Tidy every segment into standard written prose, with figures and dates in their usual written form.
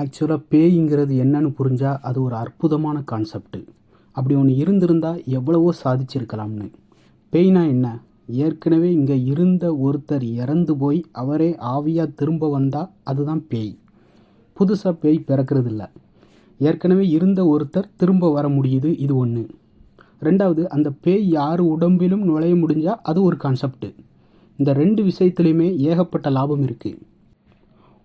ஆக்சுவலாக பேய்ங்கிறது என்னன்னு புரிஞ்சால் அது ஒரு அற்புதமான கான்செப்ட்டு. அப்படி ஒன்று இருந்திருந்தால் எவ்வளவோ சாதிச்சிருக்கலாம்னு. பேய்னா என்ன? ஏற்கனவே இங்கே இருந்த ஒருத்தர் இறந்து போய் அவரே ஆவியாக திரும்ப வந்தால் அதுதான் பேய். புதுசாக பேய் பிறக்கிறது இல்லை. ஏற்கனவே இருந்த ஒருத்தர் திரும்ப வர முடியுது, இது ஒன்று. ரெண்டாவது, அந்த பேய் யார் உடம்பிலும் நுழைய முடிஞ்சால் அது ஒரு கான்செப்ட்டு. இந்த ரெண்டு விஷயத்துலையுமே ஏகப்பட்ட லாபம் இருக்குது.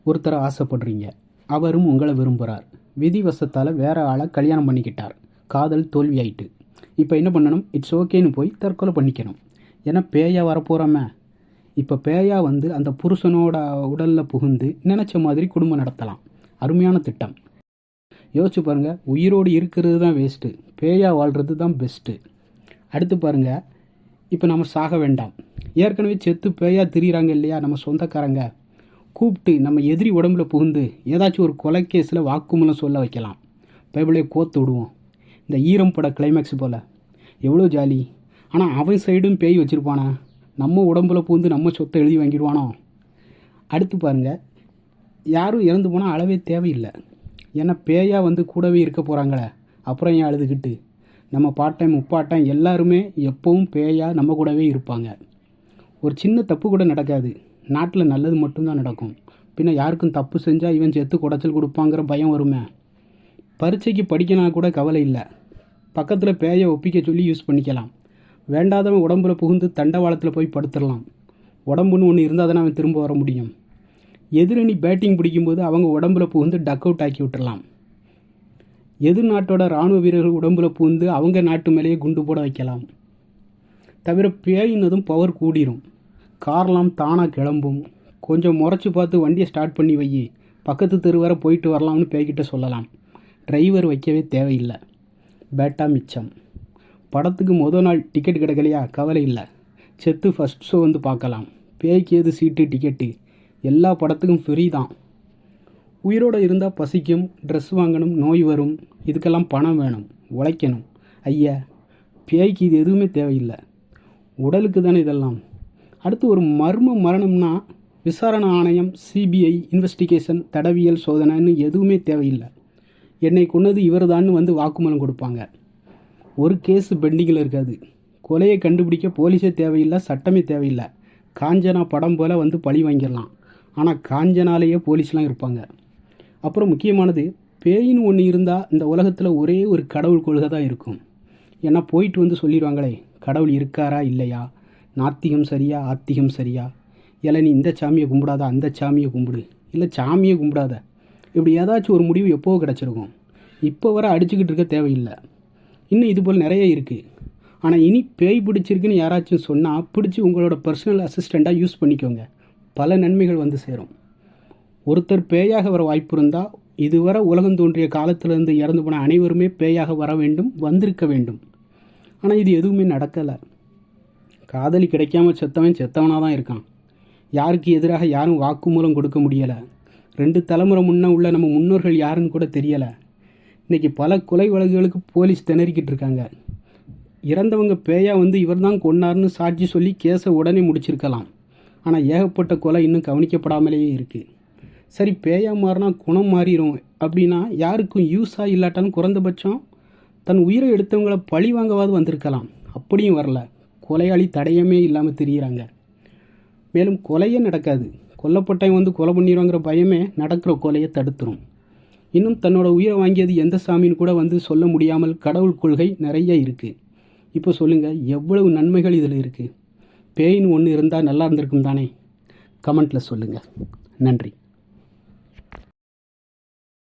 ஒருத்தரை ஆசைப்படுறீங்க, அவரும் உங்களை விரும்புகிறார். விதிவசத்தால் வேற ஆளை கல்யாணம் பண்ணிக்கிட்டார். காதல் தோல்வி ஆயிட்டு. இப்போ என்ன பண்ணணும்? இட்ஸ் ஓகேன்னு போய் தற்கொலை பண்ணிக்கணும். ஏன்னா பேயா வரப்போகிறாம. இப்போ பேயா வந்து அந்த புருஷனோட உடலில் புகுந்து நினச்ச மாதிரி குடும்பம் நடத்தலாம். அருமையான திட்டம். யோசிச்சு பாருங்கள். உயிரோடு இருக்கிறது தான் வேஸ்ட்டு, பேயா வாழ்கிறது தான் பெஸ்ட்டு. அடுத்து பாருங்கள், இப்போ நம்ம சாக வேண்டாம். ஏற்கனவே செத்து பேயா திரியிறாங்க இல்லையா நம்ம சொந்தக்காரங்க, கூப்பிட்டு நம்ம எதிரி உடம்புல புகுந்து ஏதாச்சும் ஒரு கொலை கேஸில் வாக்குமூலம் சொல்ல வைக்கலாம். பைபிளே கோத்து விடுவோம். இந்த ஈரம் பட கிளைமேக்ஸ் போல். எவ்வளோ ஜாலி. ஆனால் அவன் சைடும் பேய் வச்சுருப்பானா? நம்ம உடம்புல புகுந்து நம்ம சொத்தை எழுதி வாங்கிடுவானோ? அடுத்து பாருங்கள், யாரும் இறந்து போனால் அளவே தேவையில்லை. ஏன்னா பேயா வந்து கூடவே இருக்க போகிறாங்களே, அப்புறம் ஏன் அழுதுகிட்டு? நம்ம பாட்டன் முப்பாட்டன் எல்லாருமே எப்போவும் பேயா நம்ம கூடவே இருப்பாங்க. ஒரு சின்ன தப்பு கூட நடக்காது. நாட்டில் நல்லது மட்டும்தான் நடக்கும். பின்ன யாருக்கும் தப்பு செஞ்சால் இவன் செத்து குடைச்சல் கொடுப்பாங்கிற பயம் வருமே. பரீட்சைக்கு படிக்கனா கூட கவலை இல்லை. பக்கத்தில் பேயை ஒப்பிக்க சொல்லி யூஸ் பண்ணிக்கலாம். வேண்டாதவன் உடம்புல புகுந்து தண்டவாளத்தில் போய் படுத்துடலாம். உடம்புன்னு ஒன்று இருந்தால் தானே அவன் திரும்ப வர முடியும். எதிரணி பேட்டிங் பிடிக்கும்போது அவங்க உடம்புல புகுந்து டக் அவுட் ஆக்கி விட்டுடலாம். எதிர் நாட்டோட இராணுவ வீரர்கள் உடம்புல புகுந்து அவங்க நாட்டு மேலேயே குண்டு போட வைக்கலாம். தவிர பேயினதும் பவர் கூடிரும். கார்லாம் தானாக கிளம்பும். கொஞ்சம் முறைச்சி பார்த்து வண்டியை ஸ்டார்ட் பண்ணி வை, பக்கத்து தெரு வர போயிட்டு வரலாம்னு பேய்கிட்ட சொல்லலாம். டிரைவர் வைக்கவே தேவையில்லை. பேட்டா மிச்சம். படத்துக்கு மொதல் நாள் டிக்கெட் கிடைக்கலையா? கவலை இல்லை. செத்து ஃபஸ்ட் ஷோ வந்து பார்க்கலாம். பேய்க்கு ஏது சீட்டு டிக்கெட்டு? எல்லா படத்துக்கும் ஃப்ரீ தான். உயிரோடு இருந்தால் பசிக்கும், ட்ரெஸ் வாங்கணும், நோய் வரும். இதுக்கெல்லாம் பணம் வேணும், உழைக்கணும். ஐயா, பேய்க்கு இது எதுவுமே தேவையில்லை. உடலுக்கு தானே இதெல்லாம். அடுத்து ஒரு மர்ம மரணம்னா விசாரணை ஆணையம், சிபிஐ இன்வெஸ்டிகேஷன், தடவியல் சோதனைன்னு எதுவுமே தேவையில்லை. என்னை கொன்னது இவர் தான் வந்து வாக்குமூலம் கொடுப்பாங்க. ஒரு கேஸ் பெண்டிங்கில் இருக்காது. கொலையை கண்டுபிடிக்க போலீஸே தேவையில்லை, சட்டமே தேவையில்லை. காஞ்சனா படம் போல் வந்து பழி வாங்கிடலாம். ஆனால் காஞ்சனாலேயே போலீஸ்லாம் இருப்பாங்க. அப்புறம் முக்கியமானது, பேயின்னு ஒன்று இருந்தால் இந்த உலகத்தில் ஒரே ஒரு கடவுள் கொள்கை தான் இருக்கும். ஏன்னா போயிட்டு வந்து சொல்லிடுவாங்களே, கடவுள் இருக்காரா இல்லையா, நாத்திகம் சரியா ஆத்திகம் சரியா, இல்லை நீ இந்த சாமியை கும்பிடாத அந்த சாமியை கும்பிடு, இல்லை சாமியை கும்பிடாத, இப்படி ஏதாச்சும் ஒரு முடிவு எப்போவோ கிடச்சிருக்கும். இப்போ வர அடிச்சுக்கிட்டு இருக்க தேவையில்லை. இன்னும் இது போல் நிறைய இருக்குது. ஆனால் இனி பேய் பிடிச்சிருக்குன்னு யாராச்சும் சொன்னால் பிடிச்சி உங்களோட பர்சனல் அசிஸ்டண்ட்டாக யூஸ் பண்ணிக்கோங்க. பல நன்மைகள் வந்து சேரும். ஒருத்தர் பேயாக வர வாய்ப்பு இருந்தால் இதுவரை உலகம் தோன்றிய காலத்திலேருந்து இறந்து போன அனைவருமே பேயாக வர வேண்டும், வந்திருக்க வேண்டும். ஆனால் இது எதுவுமே நடக்கலை. காதலி கிடைக்காம செத்தவன் செத்தவனாக தான் இருக்கான். யாருக்கு எதிராக யாரும் வாக்குமூலம் கொடுக்க முடியலை. 2 தலைமுறை முன்னே உள்ள நம்ம முன்னோர்கள் யாருன்னு கூட தெரியலை. இன்றைக்கி பல கொலை வழக்குகளுக்கு போலீஸ் திணறிக்கிட்டு இருக்காங்க. இறந்தவங்க பேயா வந்து இவர் தான் கொன்னார்னு சாட்சி சொல்லி கேஸை உடனே முடிச்சிருக்கலாம். ஆனால் ஏகப்பட்ட கொலை இன்னும் கவனிக்கப்படாமலேயே இருக்குது. சரி, பேயா மாறினா குணம் மாறிடும் அப்படின்னா யாருக்கும் யூஸாக இல்லாட்டாலும் குறைந்தபட்சம் தன் உயிரை எடுத்தவங்களை பழி வாங்கவாது வந்திருக்கலாம். அப்படியும் வரல. கொலையாளி தடயமே இல்லாமல் திரியிறாங்க. மேலும் கொலையே நடக்காது. கொல்லப்பட்டவன் வந்து கொலை பண்ணிடுவாங்கிற பயமே நடக்கிற கொலையை தடுத்துரும். இன்னும் தன்னோட உயிரை வாங்கியது எந்த சாமின்னு கூட வந்து சொல்ல முடியாமல் கடவுள் கொள்கை நிறைய இருக்குது. இப்போ சொல்லுங்கள், எவ்வளவு நன்மைகள் இதில் இருக்குது. பேயின்னு ஒன்று இருந்தால் நல்லா இருந்திருக்கும் தானே? கமெண்ட்டில் சொல்லுங்கள். நன்றி.